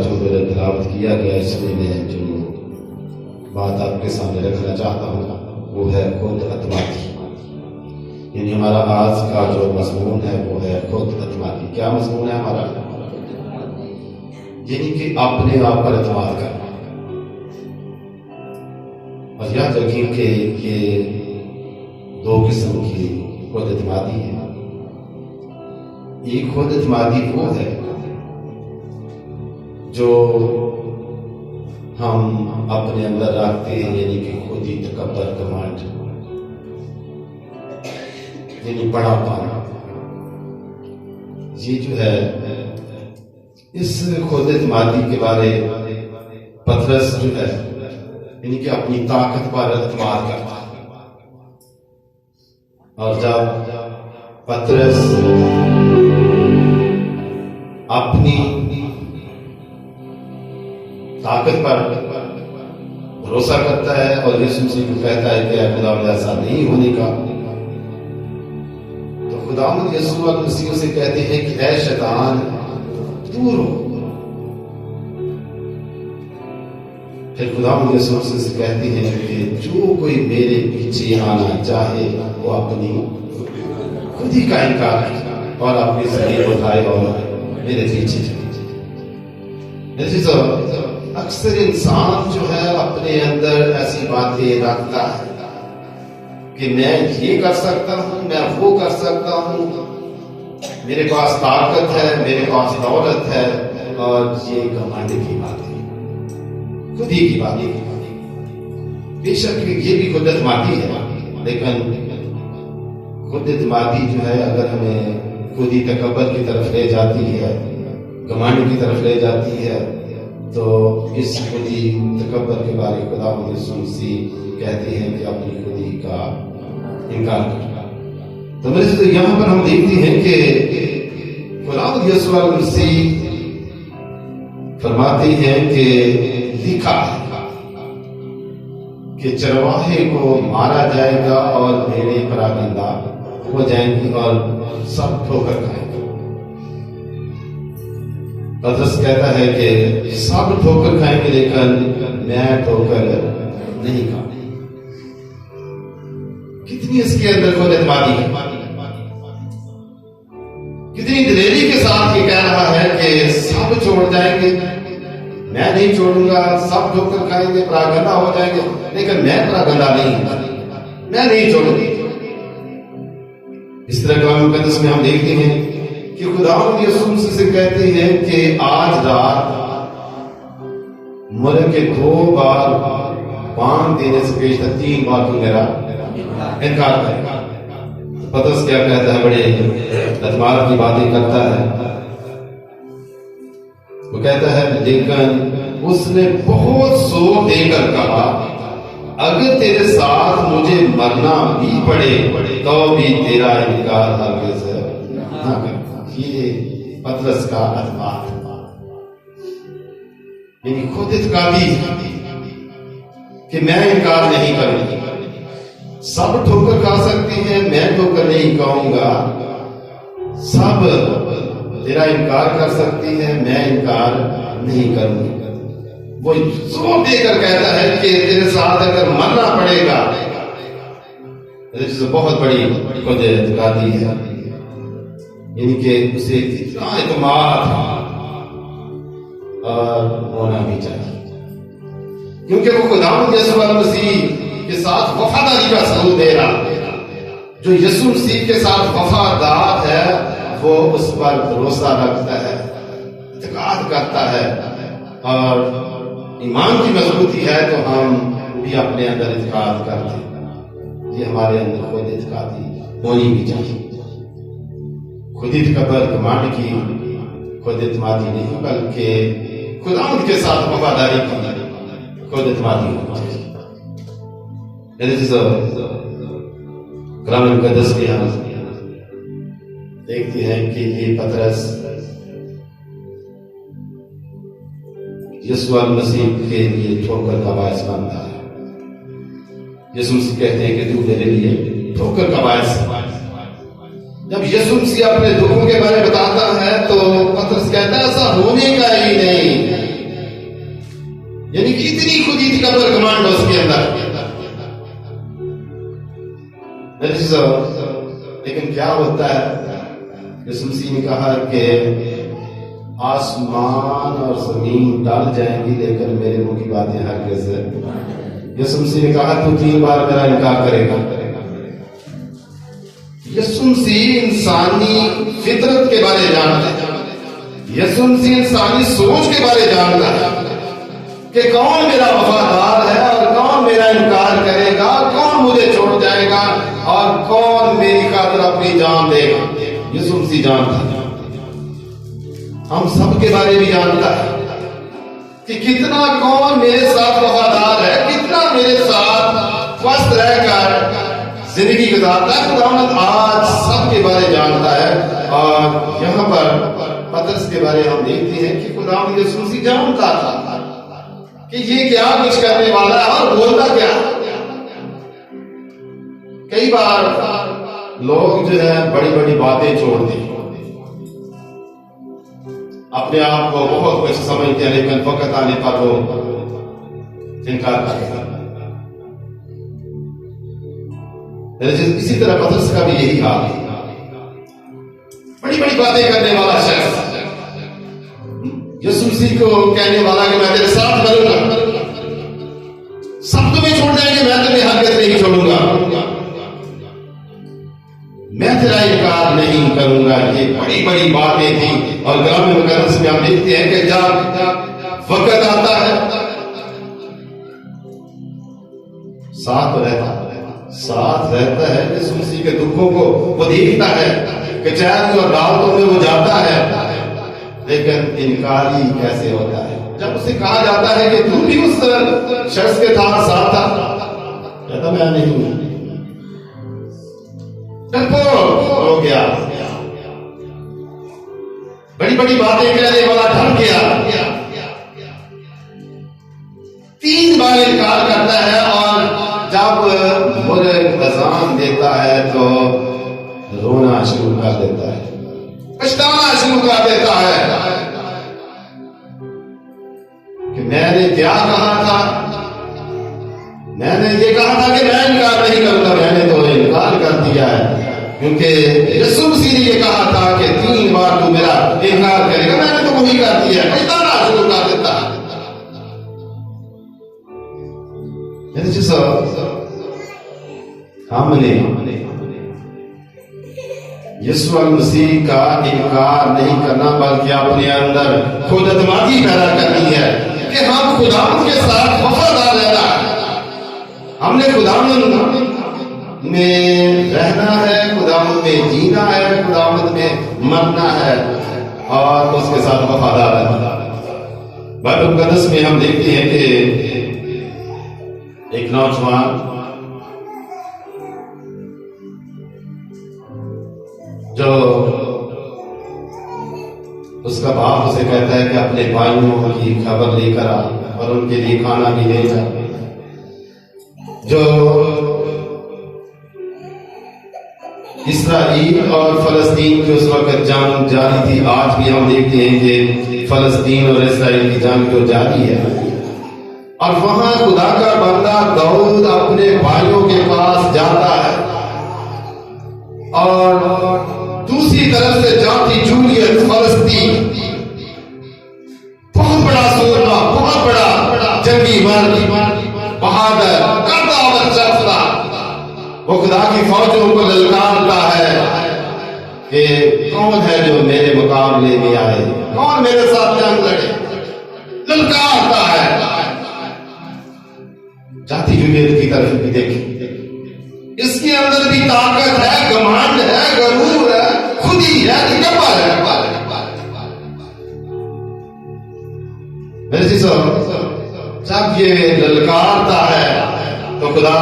जो मेरा तिलावत किया गया, इसमें मैं जो बात आपके सामने रखना चाहता हूँ वो है खुद अतमादी। यानी हमारा आज का जो मजमून है वो है खुद अतमादी। क्या मजमून है हमारा? यानी कि अपने आप पर एतमाद करना। और याद रखिए कि ये दो किस्म की खुद एतमादी है। एक खुद एतमादी वो है जो हम अपने अंदर रखते हैं, यानी कि खुद ही तकब्बर, घमंड, यानी बड़ा पाना। ये जो है, इस खुद एतमादी के बारे पतरस जो है यानी कि अपनी ताकत पर एतमाद करता है। और जब पतरस अपनी ताकत पर भरोसा करता है और यीशु मसीह को कहता है कि खुदा ऐसा नहीं होने का, तो खुदावंद यीशु मसीह से कहते हैं कि ऐ शैतान दूर हो। फिर खुदावंद यीशु मसीह से कहते हैं कि जो कोई मेरे पीछे आना चाहे वो अपनी खुद ही का इनकार करे और अपनी शरीर उठाए और मेरे पीछे चले। अक्सर इंसान जो है अपने अंदर ऐसी बातें रखता है कि मैं ये कर सकता हूं, मैं वो कर सकता हूं, मेरे पास ताकत है, मेरे पास दौलत है, और ये घमंड की बात है, खुद ही की बात है। बेशक ये भी खुद एतमादी है, लेकिन खुद एतमादी जो है अगर हमें खुद ही तकब्बर की तरफ ले जाती है, घमंड की तरफ ले जाती है, तो इस खुदी तकब्बर के बारे में खुदा यीशु मसीह कहते हैं कि अपनी खुदी का इनकार करना। तो मेरे से यहाँ पर हम देखते हैं कि खुदा यीशु मसीह फरमाते हैं कि लिखा है कि चरवाहे को मारा जाएगा और भेड़ें परागंदा हो जाएंगी और सब ठोकर खाएंगे। पतरस कहता है कि सब ठोकर खाएंगे लेकिन मैं ठोकर नहीं खाऊंगा। कितनी इसके अंदर खुद एतमादी है, कितनी दिलेरी के साथ ये कह रहा है कि सब छोड़ जाएंगे, मैं नहीं छोड़ूंगा, सब ठोकर खाएंगे, परागंदा हो जाएंगे, लेकिन मैं परागंदा नहीं, मैं नहीं छोड़ूंगी। इस तरह कलाम मुकद्दस में हम देखते हैं कि खुदावंद यीशु मसीह से कहते हैं कि आज रात मुझे के 2 बार पान देने से पेश था, 3 बार तू मेरा इनकार करेगा। पतरस क्या कहता है, बड़े एतमाद की बातें करता है। वो कहता है लेकिन उसने बहुत जोर देकर कहा, अगर तेरे साथ मुझे मरना भी पड़े तो भी तेरा इनकार हरगिज़ ना करूंगा। ये पतरस का एतमाद, यानी खुद इत्कादी कि मैं इनकार नहीं करूंगा। सब ठोकर खा सकते हैं, मैं ठोकर नहीं खाऊंगा। सब तेरा इनकार कर सकती है, मैं इनकार नहीं करूंगा। वो जोर देकर कहता है कि तेरे साथ अगर मरना पड़ेगा, तो बहुत बड़ी खुद इत्कादी है, यानी कि उसे इतना एतमाद और होना भी चाहिए, क्योंकि वो खुदावंद यीशु मसीह के साथ वफादारी का सबूत दे रहा। जो यीशु मसीह के साथ वफादार है वो उस पर भरोसा रखता है, इत्काद करता है, और ईमान की मजबूती है तो हम भी अपने अंदर इत्काद करते हैं। ये हमारे अंदर खुद इत्कादी होनी भी चाहिए। खुद तकब्बर, घमंड की खुद एतमादी नहीं, बल्कि खुदावंद के साथ वफादारी की खुद एतमादी होनी चाहिए। कलाम मुकद्दस में हम देखते हैं कि ये पतरस यीशु मसीह के लिए ठोकर का बायस बनता है। यीशु मसीह कहते हैं कि तू मेरे लिए ठोकर का बायस। जब यीशु मसीह अपने दुखों के बारे में बताता है तो पतरस कहता है ऐसा होने का ही नहीं, इतनी खुदी थी कबर कमांड उसके अंदर। लेकिन क्या होता है, यीशु मसीह ने कहा कि आसमान और जमीन टल जाएंगी लेकिन मेरे मुंह की बातें हरगिज़। यीशु मसीह ने कहा तू 3 बार मेरा इनकार करेगा। यीशु मसीह इंसानी फितरत के बारे जानता है, यीशु मसीह इंसानी सोच के बारे जानता है कि कौन मेरा वफादार है और कौन मेरा इनकार करेगा, कौन मुझे छोड़ जाएगा और कौन मेरी खातिर अपनी जान देगा। यीशु मसीह जानता है, हम सब के बारे में जानता है कि कितना कौन मेरे साथ वफादार है, कितना मेरे साथ स्वस्थ रहकर जिंदगी गुजारता है। खुदावंद आज सबके बारे जानता है। और यहाँ पर पतरस के बारे हम देखते हैं कि खुदावंद यीशु मसीह जानता था कि ये क्या कुछ करने वाला है और बोलता क्या। कई बार लोग जो है बड़ी बड़ी बातें छोड़ दें, अपने आप को बहुत कुछ समझते हैं, लेकिन वक्त आने पर वो इनकार करते हैं। इसी तरह पतरस का भी यही हाल है। बड़ी बड़ी बातें करने वाला शख्स यीशु मसीह को कहने वाला कि मैं तेरे साथ करूंगा, सब तुम्हें छोड़ जाएंगे, मैं तुम्हें हरगिज़ नहीं छोड़ूंगा, मैं तेरा इनकार नहीं करूंगा। ये बड़ी बड़ी बातें थी। और कलाम मुकद्दस में हम देखते हैं कि जब वक्त आता है साथ रहता है यीशु मसीह के दुखों को वो देखता है कि चैन और दावतों में वो जाता है, लेकिन इनकारी कैसे होता है। जब उसे कहा जाता है कि तू भी उस शख्स के साथ था, कहता मैं नहीं हूं, हो गया। बड़ी बड़ी बातें कहने वाला डर गया, 3 बार इनकार करता है। और जब बुरे अज़ान देता है तो रोना शुरू कर देता है, पछताना शुरू कर देता है कि मैंने क्या कहा था। मैंने ये कहा था कि मैं इनकार नहीं करूंगा, मैंने तो इनकार कर दिया है, क्योंकि यीशु मसीह ने ये कहा था कि 3 बार तू मेरा इनकार करेगा, मैंने तो वही कर दिया है। पछताना शुरू कर देता है। हमने यीशु मसीह का इनकार नहीं करना, बल्कि अपने अंदर खुद एतमादी पैदा करनी है कि हम खुदावंद के साथ वफादार रहना है। हमने खुदावंद में रहना है, खुदावंद में जीना है, खुदावंद में मरना है और उसके साथ वफादार रहना। बाइबल मुकद्दस में हम देखते हैं कि एक नौजवान जो उसका बाप उसे कहता है कि अपने भाइयों की खबर लेकर आ और उनके लिए खाना भी ले जा। जो इस्राइल और फलस्तीन की उस वक्त जंग जारी थी, आज भी हम देखते हैं कि फलस्तीन और इस्राइल की जंग जो जारी है, और वहां खुदा का बंदा दाऊद अपने भाइयों के पास जाता है और दूसरी तरफ से जाती जूलियत फलस्तीन, बहुत बड़ा सूरमा, बहुत बड़ा जंगी मर्द, बहादुर कद्दावर शख्स था। वो खुदा की फौजों को ललकारता है कि कौन है जो मेरे मुकाबले में आए, कौन मेरे साथ जंग लड़े, ललकारता है। जाती जूलियत की तरफ भी देखी, इसके अंदर भी ताकत है, घमंड है, गरूर है, खुदी है, तकब्बुर है। मेरे जब ये ललकारता है तो खुदा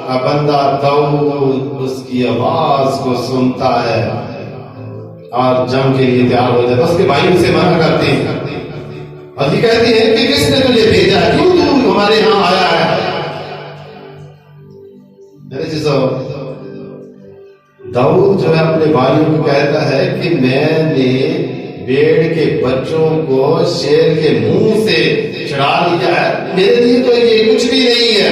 का बंदा दाऊद उसकी आवाज को सुनता है और जंग के लिए तैयार हो जाता है। उसके भाई उसे मना करते हैं और ये कहते हैं कि किसने तुझे भेजा है, क्यों तू हमारे यहां आया है। दाऊद जो है अपने भाइयों को कहता है कि मैंने भेड़ के बच्चों को शेर के मुंह से छुड़ा लिया है, मेरे लिए तो ये कुछ भी नहीं है।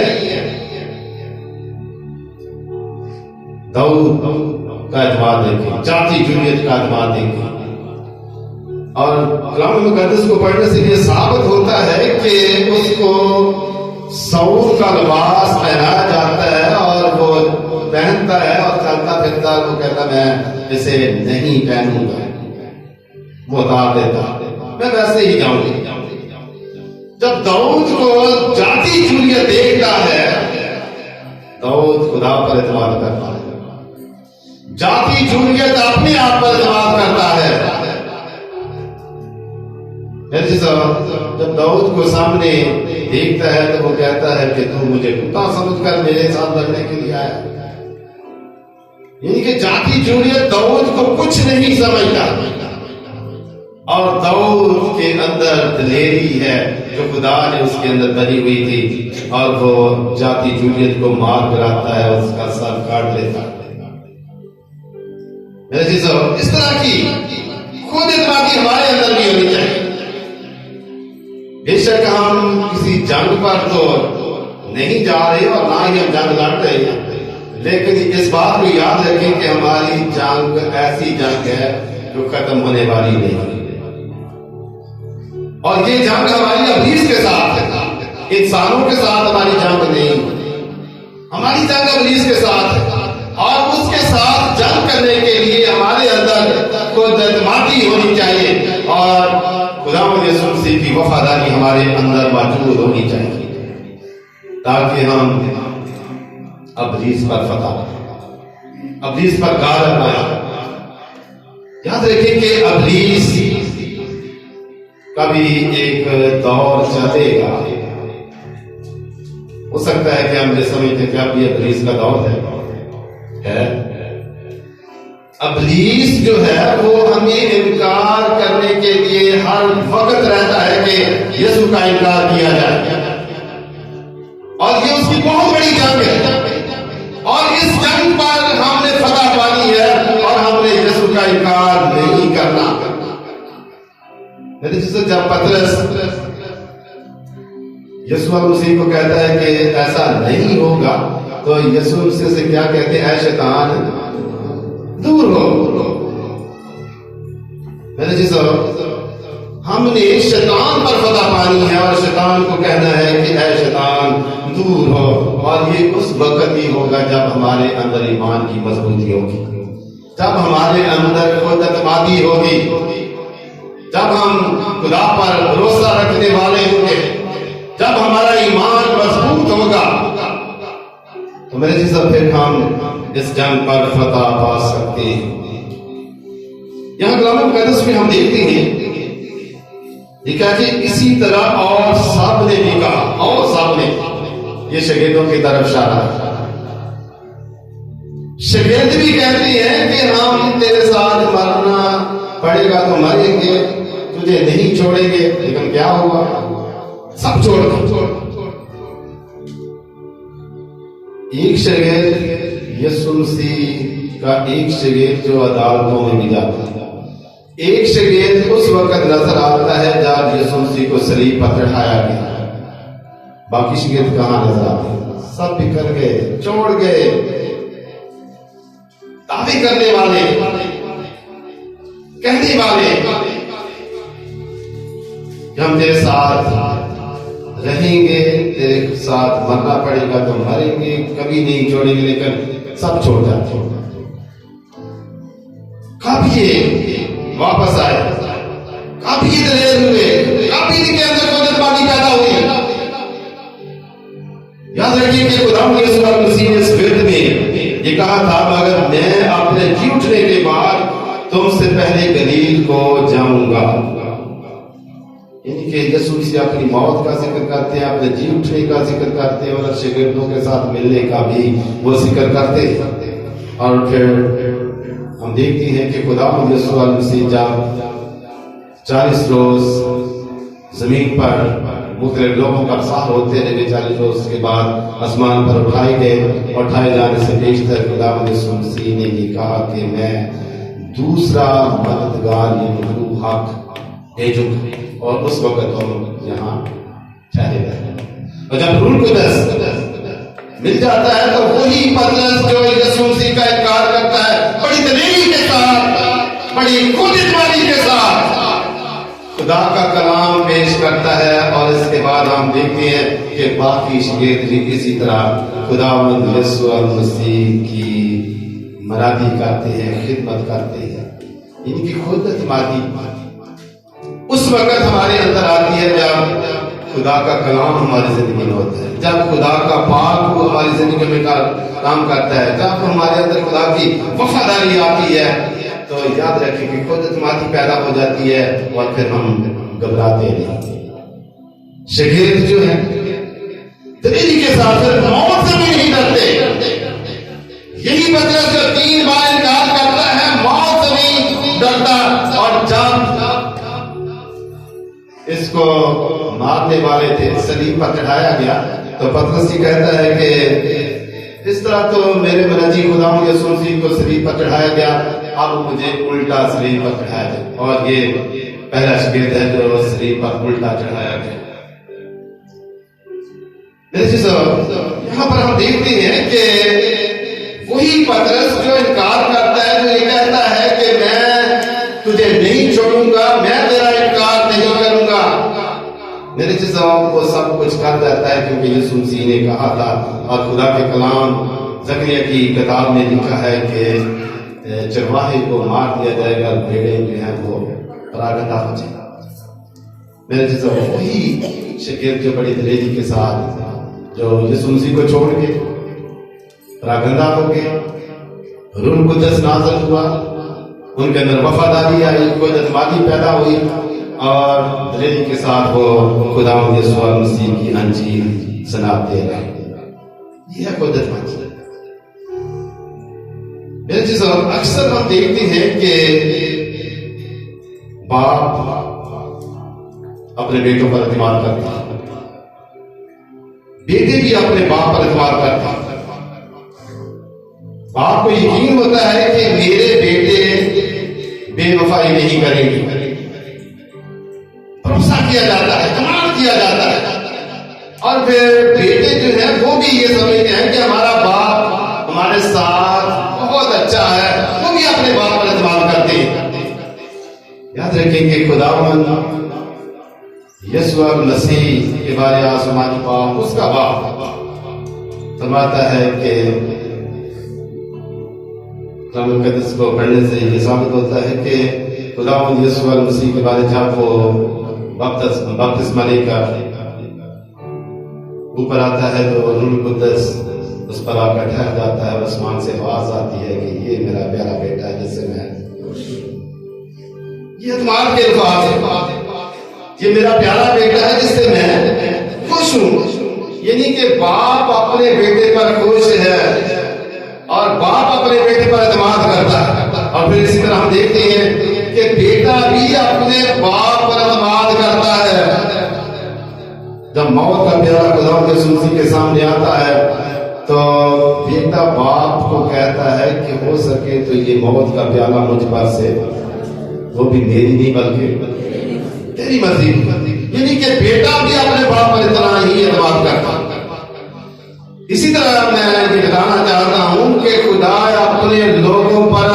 दाऊद का एतमाद देखें, जाति जुर्रियत का एतमाद देखें। और कलाम मुकद्दस को पढ़ने से ये साबित होता है कि उसको सऊर का लिबास पहनाया जाता है और वो पहनता है और चलता फिरता, वो कहता मैं इसे नहीं पहनूंगा, वो उतार देता, मैं वैसे ही जाऊंगी। जब दाऊद को जाति जुर्रियत देखता है, दाऊद खुदा पर एतमाद करता है, जाति जुर्रियत अपने आप पर एतमाद करता है। जब दाऊद को सामने देखता है तो वो कहता है कि तू मुझे कुत्ता समझकर मेरे साथ लड़ने के लिए आया। यानी कि जाति जुर्रियत दाऊद को कुछ नहीं समझता, और दाऊद के अंदर दिलेरी है जो खुदा ने उसके अंदर भरी हुई थी, और वो जाति जुर्रियत को मार गिराता है, उसका सर काट लेता है। इस तरह की खुद एतमादी हमारे अंदर भी होनी चाहिए। बेशक हम किसी जंग पर तो नहीं जा रहे और ना ही हम जंग लड़ रहे हैं, लेकिन इस बात को याद रखें कि हमारी जंग ऐसी जंग है जो खत्म होने वाली नहीं है, और ये जंग हमारी अबलीस के साथ है, इंसानों के साथ हमारी जंग नहीं, हमारी जंग अबलीस के साथ है। और उसके साथ जंग करने के लिए हमारे अंदर खुद एतमादी होनी चाहिए, और खुदावंद यीशु मसीह की वफादारी हमारे अंदर मौजूद होनी चाहिए, ताकि हम अबलीस पर फतह, अबलीस पर गालिब आए। याद रखें कि अबलीस कभी एक दौर चलेगा, हो सकता है कि हम ये समझते कि अब ये अबलीस का दौर है। अबलीस जो है वो हमें इनकार करने के लिए हर वक्त रहता है कि यीशु का इनकार किया जाए, और ये उसकी बहुत बड़ी जंग है, और इस जंग पर हमने फतह पानी है, और हमने यीशु का इनकार नहीं करना। जब पतरस यीशु मसीह को कहता है कि ऐसा नहीं होगा, तो यीशु मसीह से क्या कहते हैं? ऐ शैतान दूर हो। मेरे जी हमने शैतान पर फतह पानी है, और शैतान को कहना है कि ऐ शैतान दूर हो। और ये उस वक्त ही होगा जब हमारे अंदर ईमान की मजबूती होगी, जब हमारे अंदर खुद एतमादी होगी, जब हम खुदा पर भरोसा रखने वाले होंगे, जब हमारा ईमान मजबूत होगा, तो मेरे जी फिर हम इस जंग पर फतह पा सकते हैं। यहां कलाम मुकद्दस में हम देखते हैं लिखा कि इसी तरह और सब ने भी कहा, और सब ने, ये शागिर्दों की तरफ इशारा है। शागिर्द भी कहते हैं कि हम तेरे साथ मरना पड़ेगा तो मरेंगे, तुझे नहीं छोड़ेंगे। लेकिन क्या हुआ? सब छोड़ दो। एक शागिर्द यीशु मसीह का, एक शागिर्द जो अदालतों में भी जाता है, एक शागिर्द उस वक्त नजर आता है जब यीशु मसीह को सलीब पर चढ़ाया गया। बाकी शागिर्द कहां नजर आते हैं? सब बिखर गए, छोड़ गए। दावे करने वाले, कहने वाले कि हम तेरे साथ रहेंगे, तेरे साथ मरना पड़ेगा तो मरेंगे, कभी नहीं छोड़ेंगे, लेकिन सब छोड़ जाते। कब ये वापस आए, कब ये दलेर हुए, कब इनके अंदर खुदावंदी पैदा हुई? याद रखिए कि खुदावंद यीशु मसीह ने इस विरद में ये कहा था, मगर मैं अपने जी उठने के बाद तुमसे पहले गलील को जाऊंगा। इनके यीशु मसीह अपनी मौत का जिक्र करते हैं, अपने जी उठने का जिक्र करते हैं, और शागिर्दों के साथ मिलने का भी वो जिक्र करते हैं। और फिर हम देखते हैं कि खुदावंद यीशु मसीह जब 40 रोज जमीन पर मुख्तलिफ लोगों का साथ होते रहे, 40 रोज के बाद आसमान पर उठाए गए, और उठाए जाने से बेशतर खुदावंद यीशु मसीह ने ये कहा कि मैं दूसरा मददगार ये रूह हक भेजूंगा। और उस वक्त हम यहाँ ठहरे रहे। और जब रूह कुदस मिल जाता है तो वही पतरस जो यीशु मसीह का इनकार करता है, बड़ी दलेरी के साथ, बड़ी खुदितवादी के साथ खुदा का कलाम पेश करता है। और इसके बाद हम देखते हैं कि बाकी शागिर्द भी इसी तरह खुदावंद यीशु मसीह की मरादी करते हैं, खिदमत करते हैं। इनकी खुदितवादी उस वक्त हमारे अंदर आती है जब खुदा का कलाम हमारी जिंदगी में होता है, जब खुदा का पाक हमारी जिंदगी में काम करता है, जब हमारे अंदर खुदा की वफादारी आती है, तो याद रखें कि खुदितवादी पैदा हो जाती है और फिर हम घबराते नहीं। शागिर्द जो है दलेरी के साथ मौत से भी नहीं डरते। यही पतरस जो 3 बार इनकार करता है, मौत से नहीं डरता। और जब इसको मारने वाले थे, सलीब पर चढ़ाया गया, तो पतरस जी कहता है कि इस तरह तो मेरे मर्जी खुदा यीशु मसीह को सलीब पर चढ़ाया गया, अब मुझे उल्टा सलीब पर चढ़ाया जाए। और ये पहला शागिर्द है जो सलीब पर उल्टा चढ़ाया गया। यहाँ पर हम देखते हैं कि वही पतरस जो इनकार करता है, जो ये कहता है कि मैं तुझे नहीं छोड़ूंगा, मैं तेरा इनकार नहीं करूंगा, मेरे चीजों को सब कुछ कर देता है, क्योंकि यीशु मसीह ने कहा था। और खुदा के कलाम ज़करिया की किताब में लिखा है कि चरवाहे को मार दिया जाएगा, भेड़े जो है वो परागंदा हो जाएगा। मेरे चीजों वही शागिर्द जो बड़ी दलेरी के साथ जो यीशु मसीह को छोड़ के परागंदा हो गए, रूह कुदस नाज़िल हुआ, उनके अंदर वफादारी आई, खुदितवादी पैदा हुई और दलेरी के साथ वो खुदा यीशु मसीह की अंजील सुनाते रहे। यह खुदितवादी। मेरे चीज़ों अक्सर हम देखते हैं कि बाप अपने बेटों पर एतमाद करता है, बेटे भी अपने बाप पर एतमाद करते हैं। बाप को यकीन होता है कि मेरे बेटे बेवफाई नहीं करेंगे, भरोसा किया जाता है, एतमाद किया जाता है। और फिर बेटे जो है वो भी ये समझते हैं कि हमारा बाप हमारे साथ बहुत अच्छा है, वो भी अपने बाप पर एतमाद करते हैं। याद रखेंगे खुदावंद यीशु मसीह के बारे में आसमानी बाप, उसका बाप फरमाता है कि कलाम मुक़द्दस को पढ़ने से ये साबित होता है कि खुदावंद यीशु मसीह के बारे में जब वो बपतिस्मा लेकर ऊपर आता है तो रूह कुदस उस पर आकर ठहर जाता है। आसमान से आवाज आती है कि ये मेरा प्यारा बेटा है जिससे मैं, ये एतमाद के अल्फाज है, ये मेरा प्यारा बेटा है जिससे मैं खुश हूं। यानी कि बाप अपने बेटे पर खुश है और बाप अपने बेटे पर एतमाद करता है। और फिर इसी तरह हम देखते हैं कि बेटा भी अपने बाप पर एतमाद करता है। जब मौत का प्याला खुदा यीशु मसीह के सामने आता है तो बेटा बाप को कहता है कि हो सके तो ये मौत का प्याला मुझ पर से, वो भी मेरी नहीं बल्कि तेरी मर्जी। यानी कि बेटा भी अपने बाप पर इतना ही एतमाद करता है। इसी तरह मैं ये बताना चाहता हूं कि खुदा अपने लोगों पर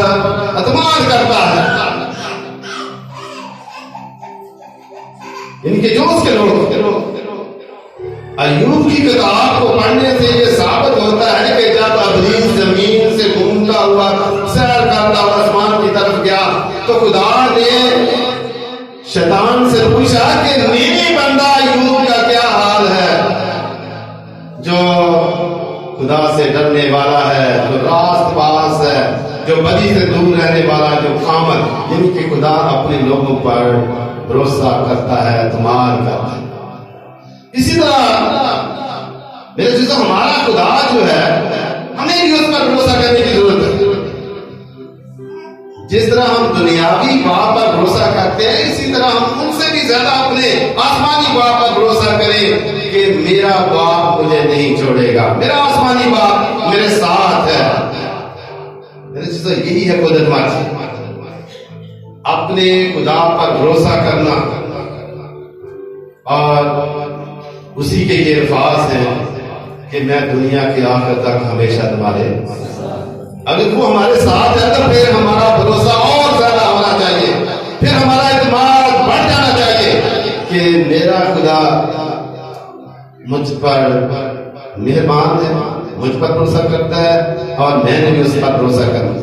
एतमाद करता है। इनके जो उसके लोग अय्यूब की किताब को पढ़ने से ये साबित होता है कि जब अबलीस जमीन से घूमता हुआ सैर करता हुआ आसमान की तरफ गया तो खुदा ने शैतान से पूछा कि मेरे बंदा अय्यूब का क्या हाल है, जो खुदा से डरने वाला है, जो रास्तबाज है, जो बदी से दूर रहने वाला, जो कामत, जिनके खुदा अपने लोगों पर भरोसा करता है, एतमाद करता है। इसी तरह मेरे चीजों हमारा खुदा जो है, हमें भी उस पर भरोसा करने की जरूरत है। जिस तरह हम दुनियावी बाप पर भरोसा करते हैं, इसी तरह हम उनसे भी ज्यादा अपने आसमानी बाप पर भरोसा करें कि मेरा बाप मुझे नहीं छोड़ेगा, मेरा आसमानी बाप मेरे साथ है। मेरे चीजों यही है खुद अपने खुदा पर भरोसा करना और उसी के ये अल्फाज हैं कि मैं दुनिया के आखिर तक हमेशा तुम्हारे, अगर वो हमारे साथ है तो फिर हमारा भरोसा और ज्यादा होना चाहिए, फिर हमारा इत्मीनान बढ़ जाना चाहिए कि मेरा खुदा मुझ पर मेहरबान है, मुझ पर भरोसा करता है और मैंने भी उस पर भरोसा करना।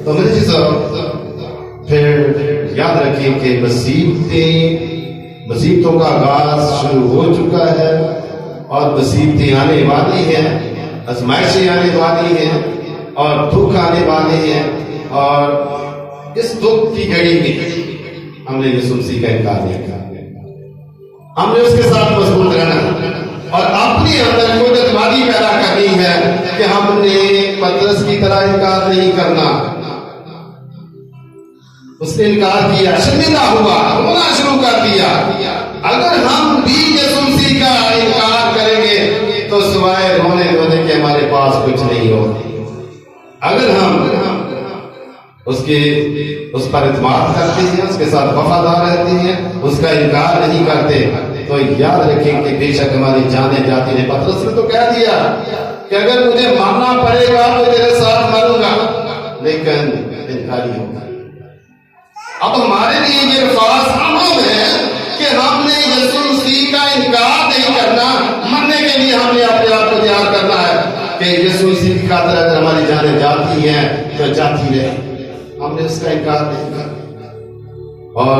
तो मेरे चीज फिर याद रखिए कि मुसीबतों का आगाज शुरू हो चुका है और मुसीबतें आने वाली हैं, आजमाइशें आने वाली हैं और दुख आने वाले हैं। और इस दुख की घड़ी में हमने यीशु मसीह का इनकार नहीं किया, हमने उसके साथ मजबूत रहना और अपने अंदर खुदतमादी पैदा करनी है कि हमने पतरस की तरह इनकार नहीं करना। उसने इनकार किया, शर्मिंदा हुआ, रोना शुरू कर दिया। अगर हम भी यीशु मसीह का इनकार करेंगे तो सिवाय रोने धोने के हमारे पास कुछ नहीं होगा। अगर हम उस पर इत्मीनान करते हैं, उसके साथ वफादार रहते हैं, उसका इनकार नहीं करते, तो याद रखें कि बेशक हमारी जानें जाती है। पतरस ने तो कह दिया कि अगर मुझे मरना पड़ेगा तो तेरे साथ मरूंगा, लेकिन इनकारी होगा। अब हमारे लिए ये अल्फाज अहम है कि हमने यीशु मसीह का इनकार नहीं करना, मरने के लिए हमने अपने आप को तैयार करना है कि यीशु मसीह की खातिर अगर हमारी जानें जाती हैं तो जाती रहे, हमने उसका इनकार नहीं करना। और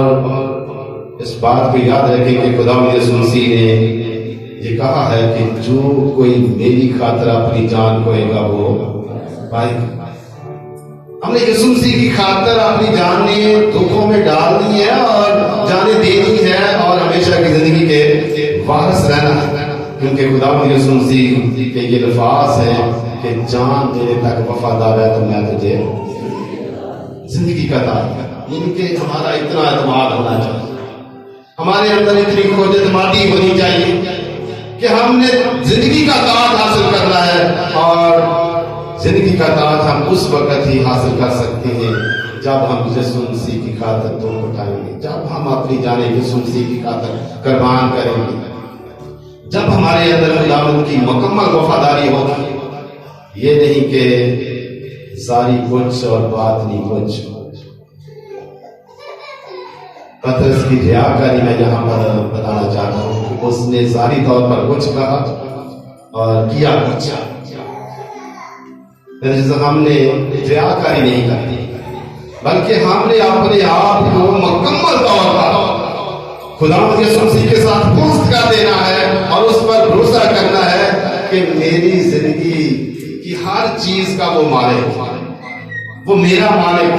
इस बात को याद रखें कि खुदा यीशु मसीह ने ये कहा है कि जो कोई मेरी खातिर अपनी जान खोएगा वो पाएगा। हमने यीशु मसीह की खातिर अपनी जाने दुखों में डालनी है और जाने देनी है और हमेशा की जिंदगी के वारिस रहना है, क्योंकि खुदा यीशु मसीह के ये अल्फाज हैं कि जान देने तक वफादार है तो मैं तुझे जिंदगी का दान, यानी कि हमारा इतना एतमाद होना चाहिए, हमारे अंदर इतनी खुदतमादी होनी चाहिए कि हमने जिंदगी का ताज हासिल करना है। और जिंदगी का ताज हम उस वक्त ही हासिल कर सकते हैं जब हम यीशु मसीह की खातिर दुख उठाएंगे, जब हम अपनी जाने यीशु मसीह की खातिर कुर्बान करेंगे, जब हमारे अंदर खुदावंद की मुकम्मल वफादारी होगी। ये नहीं कि सारी कुछ और बात नहीं कुछ। पतरस की रियाकारी में यहाँ पर बताना चाहता हूँ कि उसने जारी तौर पर कुछ कहा और किया कुछ। हमने रियाकारी नहीं करनी, बल्कि हमने अपने आप को मुकम्मल तौर पर खुदावंद यीशु मसीह के साथ पुष्ट कर देना है और उस पर भरोसा करना है कि मेरी जिंदगी की हर चीज का वो मालिक, वो मेरा मालिक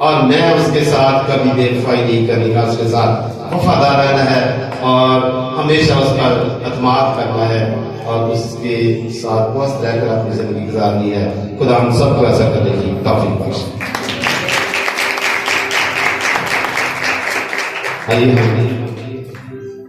और मैं उसके साथ कभी बेवफाई नहीं करनी है, उसके साथ वफादार रहना है और हमेशा उस पर एतमाद करना है और उसके साथ मस्त रहकर अपनी जिंदगी गुजारनी है। खुदा हम सबको ऐसा करने की तौफीक बख्शे। आइए